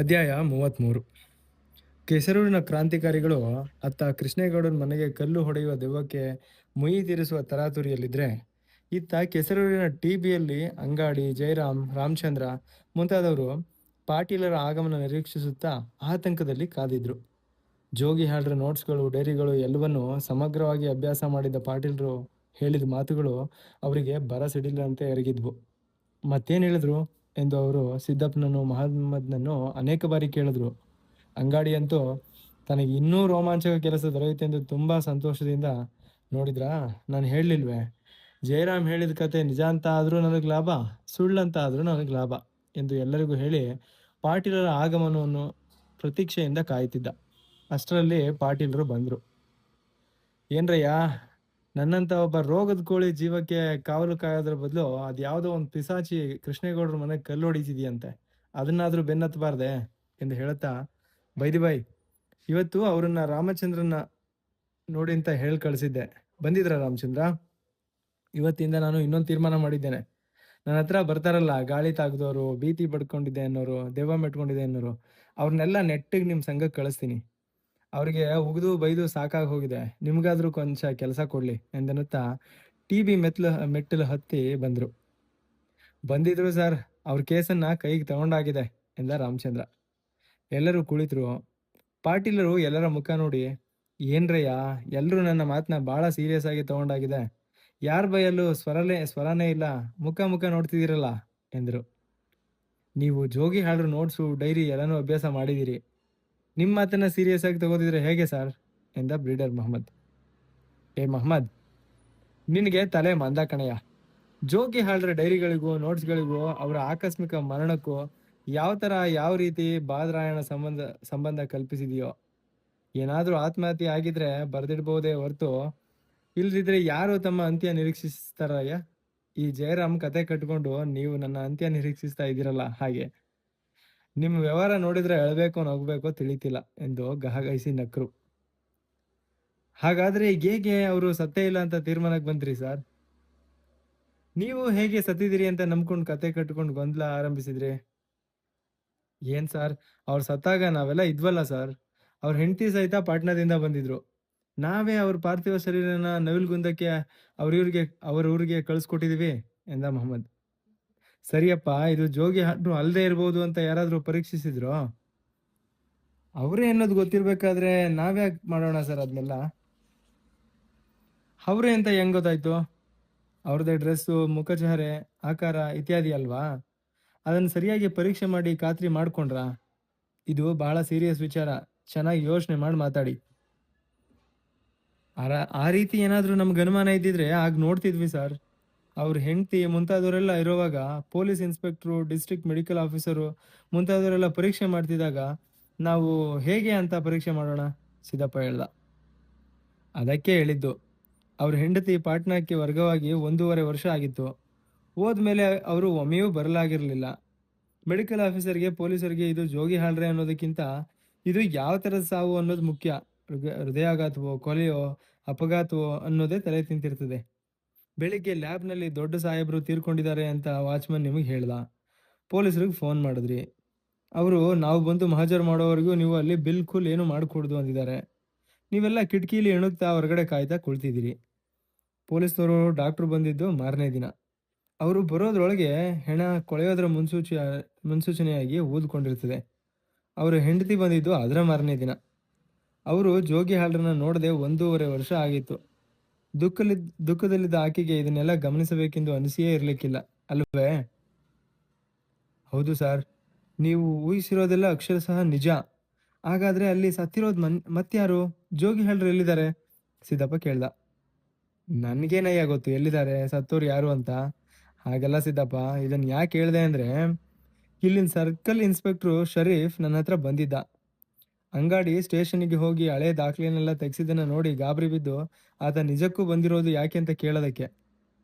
ಅಧ್ಯಾಯ 33. ಕೆಸರೂರಿನ ಕ್ರಾಂತಿಕಾರಿಗಳು ಅತ್ತ ಕೃಷ್ಣೇಗೌಡನ ಮನೆಗೆ ಕಲ್ಲು ಹೊಡೆಯುವ ದೆವ್ವಕ್ಕೆ ಮುಯಿ ತೀರಿಸುವ ತರಾತುರಿಯಲ್ಲಿದ್ದರೆ, ಇತ್ತ ಕೆಸರೂರಿನ ಟಿಬಿಯಲ್ಲಿ ಅಂಗಾಡಿ, ಜಯರಾಮ್, ರಾಮಚಂದ್ರ ಮುಂತಾದವರು ಪಾಟೀಲರ ಆಗಮನ ನಿರೀಕ್ಷಿಸುತ್ತಾ ಆತಂಕದಲ್ಲಿ ಕಾದಿದ್ರು. ಜೋಗಿ ಹಾಡ್ರ ನೋಟ್ಸ್ಗಳು, ಡೈರಿಗಳು ಎಲ್ಲವನ್ನೂ ಸಮಗ್ರವಾಗಿ ಅಭ್ಯಾಸ ಮಾಡಿದ್ದ ಪಾಟೀಲರು ಹೇಳಿದ ಮಾತುಗಳು ಅವರಿಗೆ ಬರಸಿಡಿಲಂತೆ ಎರಗಿದ್ವು. ಮತ್ತೇನು ಹೇಳಿದ್ರು ಎಂದು ಅವರು ಸಿದ್ದಪ್ಪನನ್ನು, ಮಹಮ್ಮದ್ನನ್ನು ಅನೇಕ ಬಾರಿ ಕೇಳಿದ್ರು. ಅಂಗಾಡಿಯಂತೂ ತನಗೆ ಇನ್ನೂ ರೋಮಾಂಚಕ ಕೆಲಸ ದೊರೆಯುತ್ತೆಂದು ತುಂಬ ಸಂತೋಷದಿಂದ, ನೋಡಿದ್ರಾ, ನಾನು ಹೇಳಲಿಲ್ವೇ, ಜಯರಾಮ್ ಹೇಳಿದ ಕತೆ ನಿಜ ಅಂತ ಆದರೂ ನನಗೆ ಲಾಭ, ಸುಳ್ಳಂತ ಆದರೂ ನನಗೆ ಲಾಭ ಎಂದು ಎಲ್ಲರಿಗೂ ಹೇಳಿ ಪಾಟೀಲರ ಆಗಮನವನ್ನು ಪ್ರತೀಕ್ಷೆಯಿಂದ ಕಾಯುತ್ತಿದ್ದ. ಅಷ್ಟರಲ್ಲಿ ಪಾಟೀಲರು ಬಂದರು. ಏನ್ರಯ್ಯ, ನನ್ನಂಥ ಒಬ್ಬ ರೋಗದ ಕೋಳಿ ಜೀವಕ್ಕೆ ಕಾವಲು ಕಾಯೋದ್ರ ಬದಲು ಅದ್ಯಾವುದೋ ಒಂದು ಪಿಸಾಚಿ ಕೃಷ್ಣೇಗೌಡರ ಮನೆಗೆ ಕಲ್ಲು ಹೊಡಿತಿದೆಯಂತೆ, ಅದನ್ನಾದರೂ ಬೆನ್ನತ್ತಬಾರ್ದೆ ಎಂದು ಹೇಳುತ್ತಾ, ಬೈ ಇವತ್ತು ಅವರನ್ನ ರಾಮಚಂದ್ರನ ನೋಡಿ ಅಂತ ಹೇಳಿ ಕಳಿಸಿದ್ದೆ, ಬಂದಿದ್ರ ರಾಮಚಂದ್ರ? ಇವತ್ತಿಂದ ನಾನು ಇನ್ನೊಂದು ತೀರ್ಮಾನ ಮಾಡಿದ್ದೇನೆ. ನನ್ನ ಹತ್ರ ಬರ್ತಾರಲ್ಲ ಗಾಳಿ ತಾಗ್ದವರು, ಭೀತಿ ಪಡ್ಕೊಂಡಿದ್ದೆ ಅನ್ನೋರು, ದೆವ್ವ ಮೆಟ್ಕೊಂಡಿದೆ ಅನ್ನೋರು, ಅವ್ರನ್ನೆಲ್ಲ ನೆಟ್ಟಿಗೆ ನಿಮ್ಮ ಸಂಘಕ್ಕೆ ಕಳಿಸ್ತೀನಿ. ಅವರಿಗೆ ಉಗಿದು ಬೈದು ಸಾಕಾಗಿ ಹೋಗಿದೆ, ನಿಮ್ಗಾದ್ರೂ ಕೊಂಚ ಕೆಲಸ ಕೊಡ್ಲಿ ಎಂದನ್ನುತ್ತಾ ಟಿ.ಬಿ. ಮೆಟ್ಟಲು ಹತ್ತಿ ಬಂದರು. ಬಂದಿದ್ರು ಸರ್, ಅವ್ರ ಕೇಸನ್ನ ಕೈಗೆ ತಗೊಂಡಾಗಿದೆ ಎಂದ ರಾಮಚಂದ್ರ. ಎಲ್ಲರೂ ಕುಳಿತರು. ಪಾಟೀಲರು ಎಲ್ಲರ ಮುಖ ನೋಡಿ, ಏನ್ರಯ್ಯ, ಎಲ್ಲರೂ ನನ್ನ ಮಾತನ್ನ ಭಾಳ ಸೀರಿಯಸ್ ಆಗಿ ತಗೊಂಡಾಗಿದೆ, ಯಾರ ಬೈಯಲ್ಲೂ ಸ್ವರನೇ ಇಲ್ಲ, ಮುಖ ನೋಡ್ತಿದ್ದೀರಲ್ಲ ಎಂದರು. ನೀವು ಜೋಗಿ ಹಾಡ್ರು ನೋಟ್ಸು, ಡೈರಿ ಎಲ್ಲನೂ ಅಭ್ಯಾಸ ಮಾಡಿದ್ದೀರಿ, ನಿಮ್ಮ ಮಾತನ್ನ ಸೀರಿಯಸ್ ಆಗಿ ತಗೋದಿದ್ರೆ ಹೇಗೆ ಸರ್ ಎಂದ ಬ್ರೀಡರ್ ಮಹಮ್ಮದ್. ಮಹಮ್ಮದ್, ನಿನಗೆ ತಲೆ ಮಂದ ಕಣಯ್ಯ. ಜೋಗಿ ಹಾಡ್ರ ಡೈರಿಗಳಿಗೂ ನೋಟ್ಸ್ಗಳಿಗೂ ಅವರ ಆಕಸ್ಮಿಕ ಮರಣಕ್ಕೂ ಯಾವ ರೀತಿ ಬಾದರಾಯಣ ಸಂಬಂಧ ಕಲ್ಪಿಸಿದೆಯೋ. ಏನಾದರೂ ಆತ್ಮಹತ್ಯೆ ಆಗಿದ್ರೆ ಬರೆದಿಡ್ಬೋದೇ ಹೊರತು, ಇಲ್ದಿದ್ರೆ ಯಾರು ತಮ್ಮ ಅಂತ್ಯ ನಿರೀಕ್ಷಿಸ್ತಾರಯ್ಯ? ಈ ಜಯರಾಮ್ ಕತೆ ಕಟ್ಕೊಂಡು ನೀವು ನನ್ನ ಅಂತ್ಯ ನಿರೀಕ್ಷಿಸ್ತಾ ಇದ್ದೀರಲ್ಲ ಹಾಗೆ. ನಿಮ್ಮ ವ್ಯವಹಾರ ನೋಡಿದ್ರೆ ಅಳಬೇಕೋ ನಗಬೇಕೋ ತಿಳಿತಿಲ್ಲ ಎಂದು ಗಹಗಹಿಸಿ ನಕ್ರು. ಹಾಗಾದ್ರೆ ಈಗ ಹೇಗೆ ಅವರು ಸತ್ತೇ ಇಲ್ಲ ಅಂತ ತೀರ್ಮಾನಕ್ಕೆ ಬಂದ್ರಿ ಸರ್? ನೀವು ಹೇಗೆ ಸತ್ತಿದ್ದೀರಿ ಅಂತ ನಂಬ್ಕೊಂಡು ಕತೆ ಕಟ್ಕೊಂಡು ಗೊಂದಲ ಆರಂಭಿಸಿದ್ರಿ? ಏನ್ ಸರ್, ಅವ್ರು ಸತ್ತಾಗ ನಾವೆಲ್ಲ ಇದ್ವಲ್ಲ ಸರ್. ಅವ್ರ ಹೆಂಡತಿ ಸಹಿತ ಪಾಟ್ನಾದಿಂದ ಬಂದಿದ್ರು. ನಾವೇ ಅವ್ರ ಪಾರ್ಥಿವ ಶರೀರನ ನವಿಲ್ಗುಂದಕ್ಕೆ ಅವ್ರ ಊರಿಗೆ ಕಳಿಸ್ಕೊಟ್ಟಿದೀವಿ ಎಂದ ಮಹಮ್ಮದ್. ಸರಿಯಪ್ಪ, ಇದು ಜೋಗಿ ಹಾಡ್ರು ಅಲ್ಲದೆ ಇರ್ಬೋದು ಅಂತ ಯಾರಾದರೂ ಪರೀಕ್ಷಿಸಿದ್ರೋ? ಅವರೇ ಅನ್ನೋದು ಗೊತ್ತಿರ್ಬೇಕಾದ್ರೆ ನಾವ್ಯಾಕೆ ಮಾಡೋಣ ಸರ್ ಅದನ್ನೆಲ್ಲ? ಅವರೇ ಅಂತ ಹೆಂಗ್ ಗೊತ್ತಾಯ್ತು? ಅವ್ರದ್ದೇ ಡ್ರೆಸ್ಸು, ಮುಖಚಹರೆ, ಆಕಾರ ಇತ್ಯಾದಿ ಅಲ್ವಾ? ಅದನ್ನು ಸರಿಯಾಗಿ ಪರೀಕ್ಷೆ ಮಾಡಿ ಖಾತ್ರಿ ಮಾಡ್ಕೊಂಡ್ರಾ? ಇದು ಬಹಳ ಸೀರಿಯಸ್ ವಿಚಾರ, ಚೆನ್ನಾಗಿ ಯೋಚನೆ ಮಾಡಿ ಮಾತಾಡಿ. ಆ ರೀತಿ ಏನಾದರೂ ನಮ್ಗೆ ಅನುಮಾನ ಇದ್ದಿದ್ರೆ ಆಗ ನೋಡ್ತಿದ್ವಿ ಸರ್. ಅವ್ರ ಹೆಂಡತಿ ಮುಂತಾದವರೆಲ್ಲ ಇರುವಾಗ police inspector, district medical officer ಮುಂತಾದವರೆಲ್ಲ ಪರೀಕ್ಷೆ ಮಾಡ್ತಿದ್ದಾಗ ನಾವು ಹೇಗೆ ಅಂತ ಪರೀಕ್ಷೆ ಮಾಡೋಣ? ಸಿದ್ದಪ್ಪ ಹೇಳ್ದ. ಅದಕ್ಕೆ ಹೇಳಿದ್ದು, ಅವ್ರ ಹೆಂಡತಿ ಪಾಟ್ನಾಕ್ಕೆ ವರ್ಗವಾಗಿ 1.5 ವರ್ಷ ಆಗಿತ್ತು. ಹೋದ್ಮೇಲೆ ಅವರು ಒಮ್ಮೆಯೂ ಬರಲಾಗಿರಲಿಲ್ಲ. ಮೆಡಿಕಲ್ ಆಫೀಸರ್ಗೆ, ಪೊಲೀಸರಿಗೆ ಇದು ಜೋಗಿ ಹಾಳ್ರೆ ಅನ್ನೋದಕ್ಕಿಂತ ಇದು ಯಾವ ಥರದ ಸಾವು ಅನ್ನೋದು ಮುಖ್ಯ. ಹೃದಯಾಘಾತವೋ, ಕೊಲೆಯೋ, ಅಪಘಾತವೋ ಅನ್ನೋದೇ ತಲೆ ತಿಂತಿರ್ತದೆ. ಬೆಳಿಗ್ಗೆ ಲ್ಯಾಬ್ನಲ್ಲಿ ದೊಡ್ಡ ಸಾಹೇಬರು ತೀರ್ಕೊಂಡಿದ್ದಾರೆ ಅಂತ ವಾಚ್ಮನ್ ನಿಮಗೆ ಹೇಳ್ದ. ಪೊಲೀಸರಿಗೆ ಫೋನ್ ಮಾಡಿದ್ರಿ. ಅವರು ನಾವು ಬಂದು ಮಹಜರು ಮಾಡೋವರೆಗೂ ನೀವು ಅಲ್ಲಿ ಬಿಲ್ಕುಲ್ ಏನು ಮಾಡಿಕೊಡ್ದು ಅಂದಿದ್ದಾರೆ. ನೀವೆಲ್ಲ ಕಿಟಕಿಲಿ ಎಣುಕ್ತಾ ಹೊರಗಡೆ ಕಾಯ್ತಾ ಕುಳ್ತಿದ್ದೀರಿ. ಪೊಲೀಸ್ನವರು, ಡಾಕ್ಟ್ರು ಬಂದಿದ್ದು ಮಾರನೇ ದಿನ. ಅವರು ಬರೋದ್ರೊಳಗೆ ಹೆಣ ಕೊಳೆಯೋದ್ರ ಮುನ್ಸೂಚನೆಯಾಗಿ ಊದ್ಕೊಂಡಿರ್ತದೆ. ಅವರು ಹೆಂಡತಿ ಬಂದಿದ್ದು ಅದರ ಮಾರನೇ ದಿನ. ಅವರು ಜೋಗಿ ಹಾಲ್ರನ್ನ ನೋಡದೆ 1.5 ವರ್ಷ ಆಗಿತ್ತು. ದುಃಖದಲ್ಲಿದ್ದ ಆಕೆಗೆ ಇದನ್ನೆಲ್ಲ ಗಮನಿಸಬೇಕೆಂದು ಅನಿಸಿಯೇ ಇರಲಿಕ್ಕಿಲ್ಲ, ಅಲ್ವೇ? ಹೌದು ಸರ್, ನೀವು ಊಹಿಸಿರೋದೆಲ್ಲ ಅಕ್ಷರಶಃ ನಿಜ. ಹಾಗಾದ್ರೆ ಅಲ್ಲಿ ಸತ್ತಿರೋದು ಮತ್ಯಾರು? ಜೋಗಿ ಹಾಲ್ರು ಎಲ್ಲಿದ್ದಾರೆ? ಸಿದ್ದಪ್ಪ ಕೇಳ್ದ. ನನಗೇನಯ್ಯ ಗೊತ್ತು ಎಲ್ಲಿದ್ದಾರೆ, ಸತ್ತೋರು ಯಾರು ಅಂತ? ಹಾಗೆಲ್ಲ ಸಿದ್ದಪ್ಪ, ಇದನ್ನು ಯಾಕೆ ಹೇಳಿದೆ ಅಂದರೆ, ಇಲ್ಲಿನ ಸರ್ಕಲ್ ಇನ್ಸ್ಪೆಕ್ಟ್ರು ಶರೀಫ್ ನನ್ನ ಹತ್ರ ಬಂದಿದ್ದ. ಅಂಗಾಡಿ ಸ್ಟೇಷನ್ಗೆ ಹೋಗಿ ಹಳೆ ದಾಖಲೆನೆಲ್ಲ ತೆಗೆಸಿದ್ದನ್ನು ನೋಡಿ ಗಾಬರಿ ಬಿದ್ದು ಆತ ನಿಜಕ್ಕೂ ಬಂದಿರೋದು ಯಾಕೆ ಅಂತ ಕೇಳೋದಕ್ಕೆ.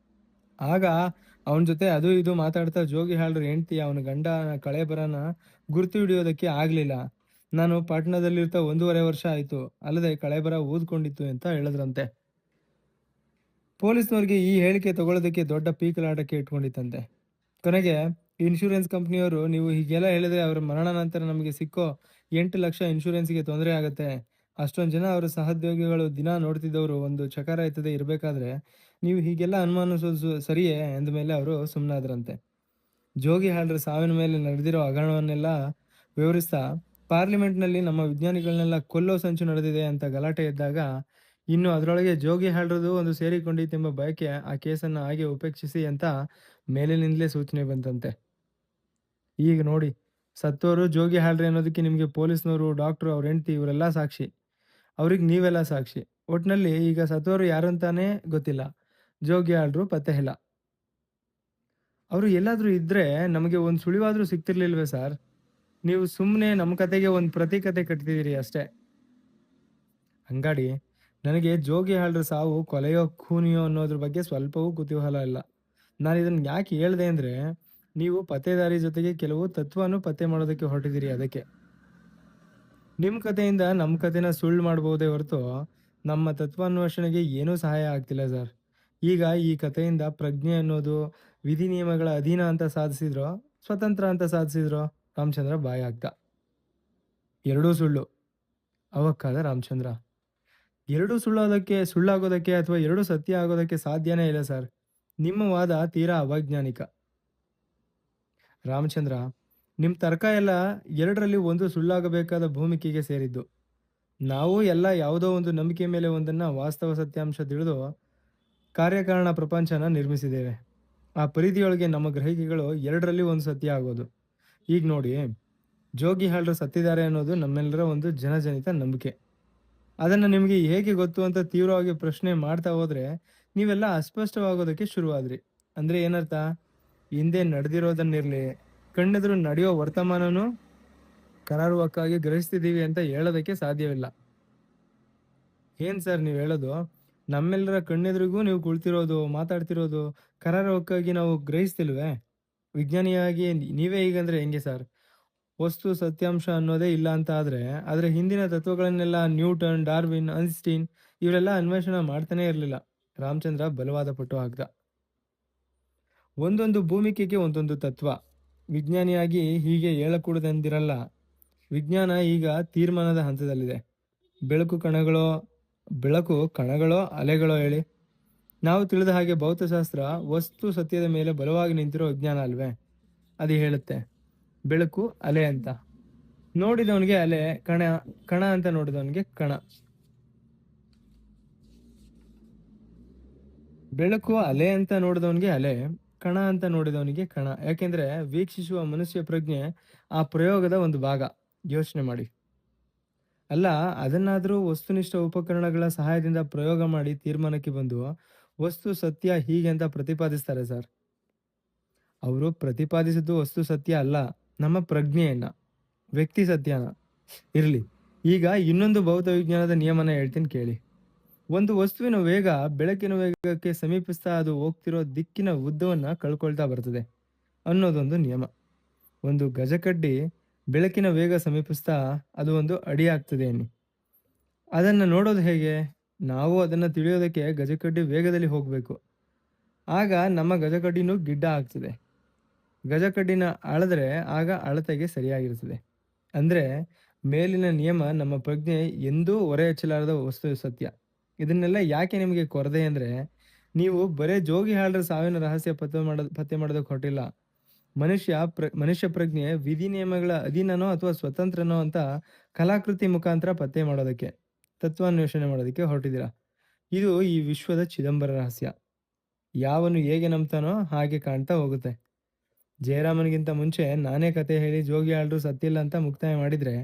ಆಗ ಅವನ ಜೊತೆ ಅದು ಇದು ಮಾತಾಡ್ತಾ ಜೋಗಿ ಹಾಳ್ರ ಹೆಂಡ್ತಿ ಅವನ ಗಂಡ ಕಳೇಬರನ ಗುರ್ತು ಹಿಡಿಯೋದಕ್ಕೆ ಆಗಲಿಲ್ಲ. ನಾನು ಪಾಟ್ನಾದಲ್ಲಿರ್ತಾ 1.5 ವರ್ಷ ಆಯಿತು, ಅಲ್ಲದೆ ಕಳೇಬರ ಊದ್ಕೊಂಡಿತ್ತು ಅಂತ ಹೇಳಿದ್ರಂತೆ. ಪೊಲೀಸ್ನವ್ರಿಗೆ ಈ ಹೇಳಿಕೆ ತಗೊಳ್ಳೋದಕ್ಕೆ ದೊಡ್ಡ ಪೀಕಲಾಟಕ್ಕೆ ಇಟ್ಕೊಂಡಿತ್ತಂತೆ. ಕೊನೆಗೆ ಇನ್ಶೂರೆನ್ಸ್ ಕಂಪ್ನಿಯವರು ನೀವು ಹೀಗೆಲ್ಲ ಹೇಳಿದ್ರೆ ಅವರ ಮರಣ ನಂತರ ನಮಗೆ ಸಿಕ್ಕೋ 8 ಲಕ್ಷ ಇನ್ಶೂರೆನ್ಸ್‌ಗೆ ತೊಂದರೆ ಆಗತ್ತೆ. ಅಷ್ಟೊಂದು ಜನ ಅವರ ಸಹೋದ್ಯೋಗಿಗಳು ದಿನ ನೋಡ್ತಿದ್ದವರು ಒಂದು ಚಕಾರ ಎತ್ತದೆ ಇರಬೇಕಾದ್ರೆ, ನೀವು ಹೀಗೆಲ್ಲ ಅನುಮಾನಿಸೋದು ಸರಿಯೇ? ಎಂದ ಮೇಲೆ ಅವರು ಸುಮ್ಮನಾದ್ರಂತೆ. ಜೋಗಿ ಹಾಲ್ರ ಸಾವಿನ ಮೇಲೆ ನಡೆದಿರೋ ಹಗರಣವನ್ನೆಲ್ಲ ವಿವರಿಸ್ತಾ, ಪಾರ್ಲಿಮೆಂಟ್‌ನಲ್ಲಿ ನಮ್ಮ ವಿಜ್ಞಾನಿಗಳನ್ನೆಲ್ಲ ಕೊಲ್ಲೋ ಸಂಚು ನಡೆದಿದೆ ಅಂತ ಗಲಾಟೆ ಎದ್ದಾಗ, ಇನ್ನು ಅದರೊಳಗೆ ಜೋಗಿ ಹಾಲ್ರದು ಒಂದು ಸೇರಿಕೊಂಡಿತೆಂಬ ಬಯಕೆ ಆ ಕೇಸನ್ನ ಹಾಗೆ ಉಪೇಕ್ಷಿಸಿ ಅಂತ ಮೇಲಿನಿಂದಲೇ ಸೂಚನೆ ಬಂತಂತೆ. ಈಗ ನೋಡಿ, ಸತ್ತೋರು ಜೋಗಿ ಹಾಲ್ರೆ ಅನ್ನೋದಕ್ಕೆ ನಿಮಗೆ ಪೊಲೀಸ್ನವರು, ಡಾಕ್ಟ್ರು, ಅವ್ರ ಹೆಂಡ್ತಿ ಇವರೆಲ್ಲ ಸಾಕ್ಷಿ. ಅವ್ರಿಗೆ ನೀವೆಲ್ಲ ಸಾಕ್ಷಿ. ಒಟ್ನಲ್ಲಿ ಈಗ ಸತ್ತೋರು ಯಾರಂತಾನೇ ಗೊತ್ತಿಲ್ಲ. ಜೋಗಿ ಹಾಲ್ರು ಪತ್ತೆ ಇಲ್ಲ. ಅವರು ಎಲ್ಲಾದ್ರೂ ಇದ್ರೆ ನಮಗೆ ಒಂದು ಸುಳಿವಾದ್ರೂ ಸಿಗ್ತಿರ್ಲಿಲ್ವೇ ಸಾರ್? ನೀವು ಸುಮ್ನೆ ನಮ್ಮ ಕತೆಗೆ ಒಂದು ಪ್ರತಿ ಕತೆ ಕಟ್ತಿದೀರಿ ಅಷ್ಟೇ. ಅಂಗಾಡಿ, ನನಗೆ ಜೋಗಿ ಹಾಲ್ರ ಸಾವು ಕೊಲೆಯೋ, ಖೂನಿಯೋ ಅನ್ನೋದ್ರ ಬಗ್ಗೆ ಸ್ವಲ್ಪವೂ ಕುತೂಹಲ ಇಲ್ಲ. ನಾನಿದನ್ನ ಯಾಕೆ ಹೇಳ್ದೆ ಅಂದ್ರೆ, ನೀವು ಪತ್ತೇದಾರಿ ಜೊತೆಗೆ ಕೆಲವು ತತ್ವನೂ ಪತ್ತೆ ಮಾಡೋದಕ್ಕೆ ಹೊರಟಿದ್ದೀರಿ ಅದಕ್ಕೆ. ನಿಮ್ಮ ಕಥೆಯಿಂದ ನಮ್ಮ ಕಥೆನ ಸುಳ್ಳು ಮಾಡಬಹುದೇ ಹೊರತು, ನಮ್ಮ ತತ್ವಾನ್ವೇಷಣೆಗೆ ಏನೂ ಸಹಾಯ ಆಗ್ತಿಲ್ಲ ಸರ್. ಈಗ ಈ ಕಥೆಯಿಂದ ಪ್ರಜ್ಞೆ ಅನ್ನೋದು ವಿಧಿ ನಿಯಮಗಳ ಅಧೀನ ಅಂತ ಸಾಧಿಸಿದ್ರೋ, ಸ್ವತಂತ್ರ ಅಂತ ಸಾಧಿಸಿದ್ರೋ? ರಾಮಚಂದ್ರ ಬಾಯಿ ಆಗ್ತ. ಎರಡೂ ಸುಳ್ಳು. ಅವಕ್ಕಾದ ರಾಮಚಂದ್ರ. ಎರಡೂ ಸುಳ್ಳಾಗೋದಕ್ಕೆ ಅಥವಾ ಎರಡೂ ಸತ್ಯ ಆಗೋದಕ್ಕೆ ಸಾಧ್ಯನೇ ಇಲ್ಲ ಸರ್. ನಿಮ್ಮ ವಾದ ತೀರಾ ಅವೈಜ್ಞಾನಿಕ. ರಾಮಚಂದ್ರ, ನಿಮ್ಮ ತರ್ಕ ಎಲ್ಲ ಎರಡರಲ್ಲಿ ಒಂದು ಸುಳ್ಳಾಗಬೇಕಾದ ಭೂಮಿಕೆಗೆ ಸೇರಿದ್ದು. ನಾವು ಎಲ್ಲ ಯಾವುದೋ ಒಂದು ನಂಬಿಕೆ ಮೇಲೆ ಒಂದನ್ನು ವಾಸ್ತವ ಸತ್ಯಾಂಶ ತಿಳಿದು ಕಾರ್ಯಕಾರಣ ಪ್ರಪಂಚನ ನಿರ್ಮಿಸಿದ್ದೇವೆ. ಆ ಪರಿಧಿಯೊಳಗೆ ನಮ್ಮ ಗ್ರಹಿಕೆಗಳು ಎರಡರಲ್ಲಿ ಒಂದು ಸತ್ಯ ಆಗೋದು. ಈಗ ನೋಡಿ, ಜೋಗಿ ಹಾಲ್ರು ಸತ್ತಿದ್ದಾರೆ ಅನ್ನೋದು ನಮ್ಮೆಲ್ಲರ ಒಂದು ಜನಜನಿತ ನಂಬಿಕೆ. ಅದನ್ನು ನಿಮಗೆ ಹೇಗೆ ಗೊತ್ತು ಅಂತ ತೀವ್ರವಾಗಿ ಪ್ರಶ್ನೆ ಮಾಡ್ತಾ ಹೋದ್ರೆ ನೀವೆಲ್ಲ ಅಸ್ಪಷ್ಟವಾಗೋದಕ್ಕೆ ಶುರುವಾದ್ರಿ. ಅಂದರೆ ಏನರ್ಥ? ಹಿಂದೆ ನಡೆದಿರೋದನ್ನಿರಲಿ, ಕಣ್ಣೆದುರು ನಡೆಯೋ ವರ್ತಮಾನನೂ ಕರಾರುವಕ್ಕಾಗಿ ಗ್ರಹಿಸ್ತಿದ್ದೀವಿ ಅಂತ ಹೇಳೋದಕ್ಕೆ ಸಾಧ್ಯವಿಲ್ಲ. ಏನು ಸರ್ ನೀವು ಹೇಳೋದು? ನಮ್ಮೆಲ್ಲರ ಕಣ್ಣೆದುರಿಗೂ ನೀವು ಕುಳಿತಿರೋದು, ಮಾತಾಡ್ತಿರೋದು ಕರಾರುವಕ್ಕಾಗಿ ನಾವು ಗ್ರಹಿಸ್ತಿಲ್ವೇ? ವಿಜ್ಞಾನಿಯಾಗಿ ನೀವೇ ಹೀಗಂದ್ರೆ ಹೆಂಗೆ ಸರ್? ವಸ್ತು ಸತ್ಯಾಂಶ ಅನ್ನೋದೇ ಇಲ್ಲ ಅಂತ ಆದರೆ ಹಿಂದಿನ ತತ್ವಗಳನ್ನೆಲ್ಲ ನ್ಯೂಟನ್, ಡಾರ್ವಿನ್, ಐನ್ಸ್ಟೀನ್ ಇವರೆಲ್ಲ ಅನ್ವೇಷಣೆ ಮಾಡ್ತಾನೆ ಇರಲಿಲ್ಲ. ರಾಮಚಂದ್ರ ಬಲವಾದ ಪಟ್ಟು ಹಾಕ್ದ. ಒಂದೊಂದು ಭೂಮಿಕೆಗೆ ಒಂದೊಂದು ತತ್ವ. ವಿಜ್ಞಾನಿಯಾಗಿ ಹೀಗೆ ಹೇಳಕೂಡದೆಂದಿರಲ್ಲ. ವಿಜ್ಞಾನ ಈಗ ತೀರ್ಮಾನದ ಹಂತದಲ್ಲಿದೆ. ಬೆಳಕು ಕಣಗಳೋ ಅಲೆಗಳೋ ಹೇಳಿ? ನಾವು ತಿಳಿದ ಹಾಗೆ ಭೌತಶಾಸ್ತ್ರ ವಸ್ತು ಸತ್ಯದ ಮೇಲೆ ಬಲವಾಗಿ ನಿಂತಿರೋ ವಿಜ್ಞಾನ ಅಲ್ವೇ? ಅದು ಹೇಳುತ್ತೆ ಬೆಳಕು ಅಲೆ ಅಂತ. ನೋಡಿದವನಿಗೆ ಅಲೆ, ಕಣ ಕಣ ಅಂತ ನೋಡಿದವನಿಗೆ ಕಣ. ಬೆಳಕು ಅಲೆ ಅಂತ ನೋಡಿದವನಿಗೆ ಅಲೆ, ಕಣ ಅಂತ ನೋಡಿದವನಿಗೆ ಕಣ. ಯಾಕೆಂದ್ರೆ ವೀಕ್ಷಿಸುವ ಮನುಷ್ಯ ಪ್ರಜ್ಞೆ ಆ ಪ್ರಯೋಗದ ಒಂದು ಭಾಗ. ಯೋಚನೆ ಮಾಡಿ. ಅಲ್ಲ, ಅದನ್ನಾದರೂ ವಸ್ತುನಿಷ್ಠ ಉಪಕರಣಗಳ ಸಹಾಯದಿಂದ ಪ್ರಯೋಗ ಮಾಡಿ ತೀರ್ಮಾನಕ್ಕೆ ಬಂದು ವಸ್ತು ಸತ್ಯ ಹೀಗೆ ಅಂತ ಪ್ರತಿಪಾದಿಸ್ತಾರೆ ಸರ್. ಅವರು ಪ್ರತಿಪಾದಿಸಿದ್ದು ವಸ್ತು ಸತ್ಯ ಅಲ್ಲ, ನಮ್ಮ ಪ್ರಜ್ಞೆಯನ್ನ, ವ್ಯಕ್ತಿ ಸತ್ಯನ. ಇರಲಿ, ಈಗ ಇನ್ನೊಂದು ಭೌತ ವಿಜ್ಞಾನದ ನಿಯಮನ ಹೇಳ್ತೀನಿ ಕೇಳಿ. ಒಂದು ವಸ್ತುವಿನ ವೇಗ ಬೆಳಕಿನ ವೇಗಕ್ಕೆ ಸಮೀಪಿಸ್ತಾ ಅದು ಹೋಗ್ತಿರೋ ದಿಕ್ಕಿನ ಉದ್ದವನ್ನ ಕಳ್ಕೊಳ್ತಾ ಬರ್ತದೆ ಅನ್ನೋದೊಂದು ನಿಯಮ. ಒಂದು ಗಜಕಡ್ಡಿ ಬೆಳಕಿನ ವೇಗ ಸಮೀಪಿಸ್ತಾ ಅದು ಒಂದು ಅಡಿ ಆಗ್ತದೆ ಅನ್ನಿ. ಅದನ್ನು ನೋಡೋದು ಹೇಗೆ? ನಾವು ಅದನ್ನು ತಿಳಿಯೋದಕ್ಕೆ ಗಜಕಡ್ಡಿ ವೇಗದಲ್ಲಿ ಹೋಗಬೇಕು. ಆಗ ನಮ್ಮ ಗಜಕಡ್ಡಿನೂ ಗಿಡ್ಡ ಆಗ್ತದೆ. ಗಜಕಡ್ಡಿನ ಅಳೆದ್ರೆ ಆಗ ಅಳತೆಗೆ ಸರಿಯಾಗಿರ್ತದೆ. ಅಂದರೆ ಮೇಲಿನ ನಿಯಮ ನಮ್ಮ ಪ್ರಜ್ಞೆ ಎಂದೂ ಹೊರೆ ಹಚ್ಚಲಾರದ ವಸ್ತು ಸತ್ಯ. ಇದನ್ನೆಲ್ಲ ಯಾಕೆ ನಿಮಗೆ ಕೊರದೆ ಅಂದರೆ, ನೀವು ಬರೇ ಜೋಗಿ ಹಾಲ್ರ ಸಾವಿನ ರಹಸ್ಯ ಪತ್ತೆ ಮಾಡೋದಕ್ಕೆ ಹೊರಟಿಲ್ಲ. ಮನುಷ್ಯ ಪ್ರಜ್ಞೆ ವಿಧಿ ನಿಯಮಗಳ ಅಧೀನನೋ ಅಥವಾ ಸ್ವತಂತ್ರನೋ ಅಂತ ಕಲಾಕೃತಿ ಮುಖಾಂತರ ಪತ್ತೆ ಮಾಡೋದಕ್ಕೆ, ತತ್ವಾನ್ವೇಷಣೆ ಮಾಡೋದಕ್ಕೆ ಹೊರಟಿದ್ದೀರಾ. ಇದು ಈ ವಿಶ್ವದ ಚಿದಂಬರ ರಹಸ್ಯ. ಯಾವನು ಹೇಗೆ ನಂಬ್ತಾನೋ ಹಾಗೆ ಕಾಣ್ತಾ ಹೋಗುತ್ತೆ. ಜಯರಾಮನಿಗಿಂತ ಮುಂಚೆ ನಾನೇ ಕತೆ ಹೇಳಿ ಜೋಗಿ ಹಾಲ್ರು ಸತ್ತಿಲ್ಲ ಅಂತ ಮುಕ್ತಾಯ ಮಾಡಿದ್ರೆ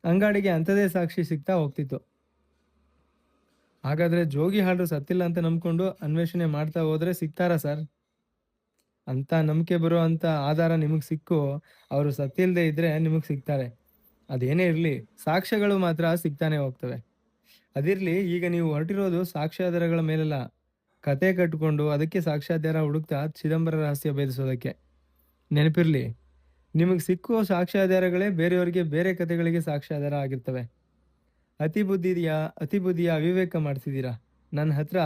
ಅಂಗಾಡಿಗೆ ಅಂಥದೇ ಸಾಕ್ಷಿ ಸಿಗ್ತಾ ಹೋಗ್ತಿತ್ತು. ಹಾಗಾದ್ರೆ ಜೋಗಿ ಹಾಲ್ರು ಸತ್ತಿಲ್ಲ ಅಂತ ನಂಬ್ಕೊಂಡು ಅನ್ವೇಷಣೆ ಮಾಡ್ತಾ ಹೋದ್ರೆ ಸಿಗ್ತಾರಾ ಸರ್? ಅಂತ ನಂಬಿಕೆ ಬರೋ ಅಂತ ಆಧಾರ ನಿಮಗೆ ಸಿಕ್ಕು ಅವರು ಸತ್ತಿಲ್ಲದೆ ಇದ್ರೆ ನಿಮಗೆ ಸಿಗ್ತಾರೆ. ಅದೇನೇ ಇರಲಿ, ಸಾಕ್ಷ್ಯಗಳು ಮಾತ್ರ ಸಿಗ್ತಾನೆ ಹೋಗ್ತವೆ. ಅದಿರಲಿ, ಈಗ ನೀವು ಹೊರಟಿರೋದು ಸಾಕ್ಷ್ಯಾಧಾರಗಳ ಮೇಲೆಲ್ಲ, ಕತೆ ಕಟ್ಟಿಕೊಂಡು ಅದಕ್ಕೆ ಸಾಕ್ಷ್ಯಾಧಾರ ಹುಡುಕ್ತಾ ಚಿದಂಬರ ರಹಸ್ಯ ಭೇದಿಸೋದಕ್ಕೆ. ನೆನಪಿರ್ಲಿ, ನಿಮಗೆ ಸಿಕ್ಕುವ ಸಾಕ್ಷ್ಯಾಧಾರಗಳೇ ಬೇರೆಯವರಿಗೆ ಬೇರೆ ಕತೆಗಳಿಗೆ ಸಾಕ್ಷ್ಯಾಧಾರ ಆಗಿರ್ತವೆ. ಅತಿ ಬುದ್ಧಿಯ ಅವಿವೇಕ ಮಾಡ್ತಿದ್ದೀರಾ. ನನ್ನ ಹತ್ರ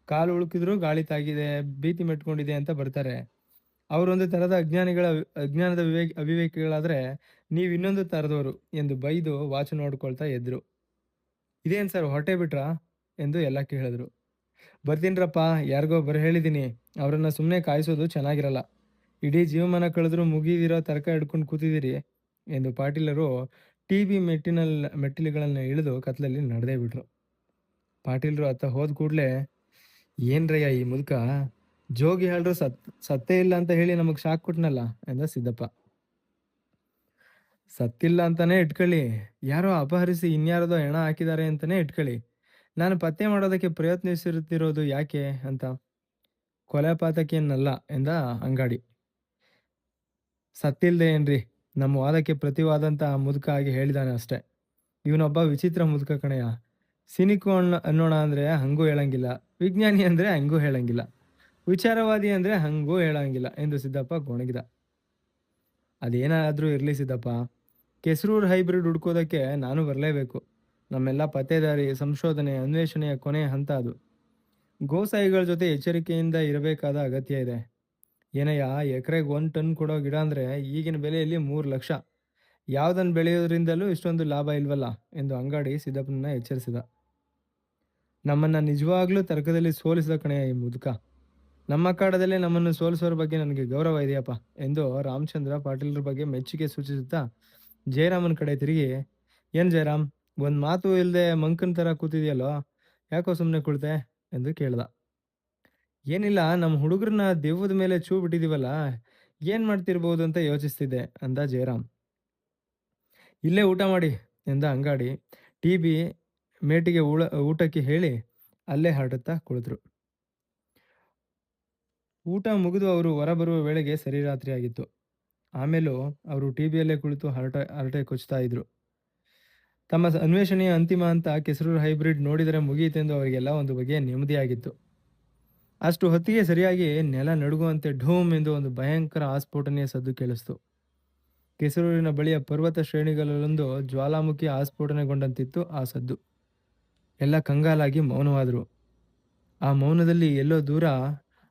ಕಾಲು ಉಳುಕಿದ್ರು ಗಾಳಿ ತಾಗಿದೆ, ಭೀತಿ ಮೆಟ್ಕೊಂಡಿದೆ ಅಂತ ಬರ್ತಾರೆ. ಅವರೊಂದು ಥರದ ಅಜ್ಞಾನದ ಅವಿವೇಕಿಗಳಾದ್ರೆ, ನೀವು ಇನ್ನೊಂದು ಥರದವರು ಎಂದು ಬೈದು ವಾಚ್ ನೋಡ್ಕೊಳ್ತಾ ಎದ್ರು. ಇದೇನು ಸರ್ ಹೊರಟೇ ಬಿಟ್ರಾ ಎಂದು ಎಲ್ಲ ಕೇಳಿದ್ರು. ಬರ್ತೀನ್ರಪ್ಪ, ಯಾರಿಗೋ ಹೇಳಿದ್ದೀನಿ, ಅವರನ್ನ ಸುಮ್ಮನೆ ಕಾಯಿಸೋದು ಚೆನ್ನಾಗಿರಲ್ಲ. ಇಡೀ ಜೀವಮಾನ ಕಳೆದ್ರೂ ಮುಗಿದಿರೋ ತರ್ಕ ಹಿಡ್ಕೊಂಡು ಕೂತಿದ್ದೀರಿ ಎಂದು ಪಾಟೀಲರು ಟಿ.ಬಿ. ಮೆಟ್ಟಿಲುಗಳನ್ನು ಇಳಿದು ಕತ್ಲಲ್ಲಿ ನಡೆದೇ ಬಿಟ್ರು. ಪಾಟೀಲರು ಅತ್ತ ಹೋದ ಕೂಡಲೇ, ಏನ್ರಯ್ಯ ಈ ಮುದುಕ, ಜೋಗಿ ಹೇಳ್ರು ಸತ್ತೇ ಇಲ್ಲ ಅಂತ ಹೇಳಿ ನಮಗೆ ಶಾಕ್ ಕೊಟ್ನಲ್ಲ ಎಂದ ಸಿದ್ದಪ್ಪ. ಸತ್ತಿಲ್ಲ ಅಂತಾನೆ ಇಟ್ಕೊಳ್ಳಿ, ಯಾರೋ ಅಪಹರಿಸಿ ಇನ್ಯಾರದೋ ಹೆಣ ಹಾಕಿದ್ದಾರೆ ಅಂತಾನೆ ಇಟ್ಕೊಳ್ಳಿ, ನಾನು ಪತ್ತೆ ಮಾಡೋದಕ್ಕೆ ಪ್ರಯತ್ನಿಸುತ್ತಿರೋದು ಯಾಕೆ ಅಂತ. ಕೊಲೆ ಪಾತಕೇನಲ್ಲ ಎಂದ ಅಂಗಾಡಿ. ಸತ್ತಿಲ್ದೆ ಏನ್ರಿ, ನಮ್ಮ ವಾದಕ್ಕೆ ಪ್ರತಿವಾದಂತ ಮುದುಕ ಆಗಿ ಹೇಳಿದಾನೆ ಅಷ್ಟೆ. ಇವನೊಬ್ಬ ವಿಚಿತ್ರ ಮುದುಕ ಕಣೆಯ. ಸಿನಿಕು ಅನ್ನೋಣ ಅಂದ್ರೆ ಹಂಗೂ ಹೇಳಂಗಿಲ್ಲ, ವಿಜ್ಞಾನಿ ಅಂದ್ರೆ ಹಂಗೂ ಹೇಳಂಗಿಲ್ಲ, ವಿಚಾರವಾದಿ ಅಂದ್ರೆ ಹಂಗೂ ಹೇಳಂಗಿಲ್ಲ ಎಂದು ಸಿದ್ದಪ್ಪ ಗೊಣಗಿದ. ಅದೇನಾದ್ರೂ ಇರ್ಲಿ ಸಿದ್ದಪ್ಪ, ಕೆಸರೂರು ಹೈಬ್ರಿಡ್ ಹುಡ್ಕೋದಕ್ಕೆ ನಾನು ಬರಲೇಬೇಕು. ನಮ್ಮೆಲ್ಲ ಪತ್ತೇದಾರಿ, ಸಂಶೋಧನೆ, ಅನ್ವೇಷಣೆಯ ಕೊನೆಯ ಹಂತ ಅದು. ಗೋಸಾಯಿಗಳ ಜೊತೆ ಎಚ್ಚರಿಕೆಯಿಂದ ಇರಬೇಕಾದ ಅಗತ್ಯ ಇದೆ. ಏನಯ್ಯ, ಎಕರೆಗೆ 1 ಟನ್ ಕೊಡೋ ಗಿಡ ಅಂದರೆ ಈಗಿನ ಬೆಲೆಯಲ್ಲಿ 3 ಲಕ್ಷ. ಯಾವುದನ್ನು ಬೆಳೆಯೋದ್ರಿಂದಲೂ ಇಷ್ಟೊಂದು ಲಾಭ ಇಲ್ವಲ್ಲ ಎಂದು ಅಂಗಾಡಿ ಸಿದ್ದಪ್ಪನನ್ನ ಎಚ್ಚರಿಸಿದ. ನಮ್ಮನ್ನು ನಿಜವಾಗ್ಲೂ ತರ್ಕದಲ್ಲಿ ಸೋಲಿಸಿದ ಕಣೆಯ ಈ ಮುದುಕ. ನಮ್ಮ ಅಖಾಡದಲ್ಲೇ ನಮ್ಮನ್ನು ಸೋಲಿಸೋರ ಬಗ್ಗೆ ನನಗೆ ಗೌರವ ಇದೆಯಪ್ಪ ಎಂದು ರಾಮಚಂದ್ರ ಪಾಟೀಲರ ಬಗ್ಗೆ ಮೆಚ್ಚುಗೆ ಸೂಚಿಸುತ್ತಾ ಜಯರಾಮನ ಕಡೆ ತಿರುಗಿ, ಏನು ಜಯರಾಮ್, ಒಂದು ಮಾತು ಇಲ್ಲದೆ ಮಂಕನ ಥರ ಕೂತಿದೆಯಲ್ಲೋ, ಯಾಕೋ ಸುಮ್ಮನೆ ಕುಳಿತೆ ಎಂದು ಕೇಳ್ದ. ಏನಿಲ್ಲ, ನಮ್ಮ ಹುಡುಗರನ್ನ ದೆವ್ವದ ಮೇಲೆ ಚೂ ಬಿಟ್ಟಿದೀವಲ್ಲ, ಏನು ಮಾಡ್ತಿರ್ಬೋದು ಅಂತ ಯೋಚಿಸ್ತಿದ್ದೆ ಅಂದ ಜಯರಾಮ್. ಇಲ್ಲೇ ಊಟ ಮಾಡಿ ಎಂದ ಅಂಗಾಡಿ. ಟಿ.ಬಿ. ಮೇಟಿಗೆ ಊಟಕ್ಕೆ ಹೇಳಿ ಅಲ್ಲೇ ಹರಡುತ್ತಾ ಕುಳಿತರು. ಊಟ ಮುಗಿದು ಅವರು ಹೊರಬರುವ ವೇಳೆಗೆ ಸರಿ ರಾತ್ರಿ ಆಗಿತ್ತು. ಆಮೇಲೂ ಅವರು ಟಿ.ಬಿಯಲ್ಲೇ ಕುಳಿತು ಹರಟೆ ಕೊಚ್ತಾ ಇದ್ರು. ತಮ್ಮ ಅನ್ವೇಷಣೆಯ ಅಂತಿಮ ಹಂತ ಕೆಸರೂರು ಹೈಬ್ರಿಡ್ ನೋಡಿದರೆ ಮುಗಿಯಿತೆಂದು ಅವರಿಗೆಲ್ಲ ಒಂದು ಬಗೆಯ ನೆಮ್ಮದಿಯಾಗಿತ್ತು. ಅಷ್ಟು ಹೊತ್ತಿಗೆ ಸರಿಯಾಗಿ ನೆಲ ನಡುಗುವಂತೆ ಢೋಮ್ ಎಂದು ಒಂದು ಭಯಂಕರ ಆಸ್ಫೋಟನೆಯ ಸದ್ದು ಕೇಳಿಸ್ತು. ಕೆಸರೂರಿನ ಬಳಿಯ ಪರ್ವತ ಶ್ರೇಣಿಗಳಲ್ಲೊಂದು ಜ್ವಾಲಾಮುಖಿ ಆಸ್ಫೋಟನೆಗೊಂಡಂತಿತ್ತು ಆ ಸದ್ದು. ಎಲ್ಲ ಕಂಗಾಲಾಗಿ ಮೌನವಾದರು. ಆ ಮೌನದಲ್ಲಿ ಎಲ್ಲೋ ದೂರ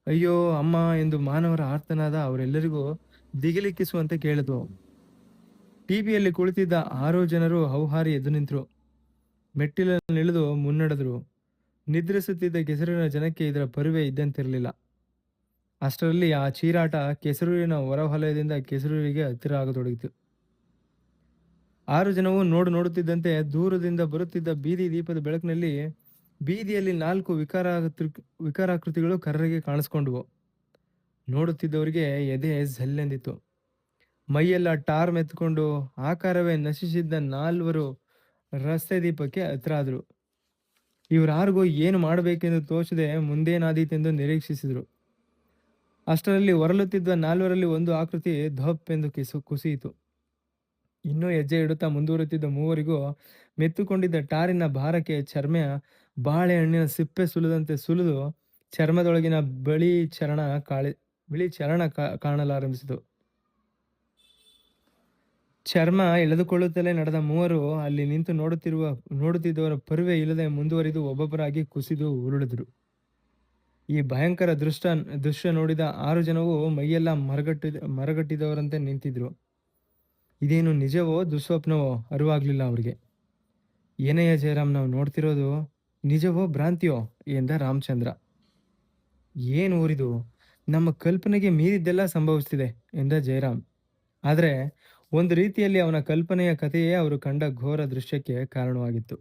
ಅಯ್ಯೋ ಅಮ್ಮ ಎಂದು ಮಾನವರ ಆರ್ತನಾದ ಅವರೆಲ್ಲರಿಗೂ ದಿಗಿಲಿಕ್ಕಿಸುವಂತೆ ಕೇಳಿದ್ವು. ಟಿ.ಬಿಯಲ್ಲಿ ಕುಳಿತಿದ್ದ 6 ಜನರು ಹೌಹಾರಿ ಎದ್ದು ನಿಂತರು. ಮೆಟ್ಟಿಲನ್ನಿಳಿದು ಮುನ್ನಡೆದರು. ನಿದ್ರಿಸುತ್ತಿದ್ದ ಕೆಸರಿನ ಜನಕ್ಕೆ ಇದರ ಪರಿವೆ ಇದ್ದಂತಿರಲಿಲ್ಲ. ಅಷ್ಟರಲ್ಲಿ ಆ ಚೀರಾಟ ಕೆಸರೂರಿನ ಹೊರವಲಯದಿಂದ ಕೆಸರೂರಿಗೆ ಹತ್ತಿರ ಆಗತೊಡಗಿತು. 6 ಜನವು ನೋಡುತ್ತಿದ್ದಂತೆ ದೂರದಿಂದ ಬರುತ್ತಿದ್ದ ಬೀದಿ ದೀಪದ ಬೆಳಕಿನಲ್ಲಿ ಬೀದಿಯಲ್ಲಿ 4 ವಿಕಾರಾಕೃತಿಗಳು ಕರ್ರಗೆ ಕಾಣಿಸ್ಕೊಂಡವು. ನೋಡುತ್ತಿದ್ದವರಿಗೆ ಎದೆ ಝಲ್ಲೆಂದಿತ್ತು. ಮೈಯೆಲ್ಲ ಟಾರ್ ಮೆತ್ಕೊಂಡು ಆಕಾರವೇ ನಶಿಸಿದ್ದ 4 ರಸ್ತೆ ದೀಪಕ್ಕೆ ಹತ್ರ ಆದರು. ಇವರಾರಿಗೂ ಏನು ಮಾಡಬೇಕೆಂದು ತೋಚದೆ ಮುಂದೇನಾದೀತೆಂದು ನಿರೀಕ್ಷಿಸಿದರು. ಅಷ್ಟರಲ್ಲಿ ಹೊರಲುತ್ತಿದ್ದ 4ರಲ್ಲಿ ಒಂದು ಆಕೃತಿ ಧಪ್ ಎಂದು ಕುಸಿಯಿತು. ಇನ್ನೂ ಹೆಜ್ಜೆ ಇಡುತ್ತಾ ಮುಂದುವರುತ್ತಿದ್ದ 3 ಮೆತ್ತುಕೊಂಡಿದ್ದ ಟಾರಿನ ಭಾರಕ್ಕೆ ಬಾಳೆಹಣ್ಣಿನ ಸಿಪ್ಪೆ ಸುಲಿದಂತೆ ಸುಲಿದು ಚರ್ಮದೊಳಗಿನ ಬಿಳಿ ಚರಣ ಕಾಣಲಾರಂಭಿಸಿತು. ಚರ್ಮ ಎಳೆದುಕೊಳ್ಳುತ್ತಲೇ ನಡೆದ 3 ಅಲ್ಲಿ ನಿಂತು ನೋಡುತ್ತಿದ್ದವರ ಪರಿವೆ ಇಲ್ಲದೆ ಮುಂದುವರಿದು ಒಬ್ಬೊಬ್ಬರಾಗಿ ಕುಸಿದು ಉರುಳಿದರು. ಈ ಭಯಂಕರ ದೃಶ್ಯ ನೋಡಿದ 6 ಜನವು ಮೈಯೆಲ್ಲ ಮರಗಟ್ಟಿದವರಂತೆ ನಿಂತಿದ್ರು. ಇದೇನು ನಿಜವೋ ದುಸ್ವಪ್ನವೋ ಅರಿವಾಗ್ಲಿಲ್ಲ ಅವರಿಗೆ. ಏನಯ್ಯ ಜಯರಾಮ್, ನಾವು ನೋಡ್ತಿರೋದು ನಿಜವೋ ಭ್ರಾಂತಿಯೋ ಎಂದ ರಾಮಚಂದ್ರ. ಏನು ಊರಿದು, ನಮ್ಮ ಕಲ್ಪನೆಗೆ ಮೀರಿದ್ದೆಲ್ಲ ಸಂಭವಿಸ್ತಿದೆ ಎಂದ ಜಯರಾಮ್. ಆದರೆ ಒಂದು ರೀತಿಯಲ್ಲಿ ಅವನ ಕಲ್ಪನೆಯ ಕಥೆಯೇ ಅವರು ಕಂಡ ಘೋರ ದೃಶ್ಯಕ್ಕೆ ಕಾರಣವಾಗಿತ್ತು.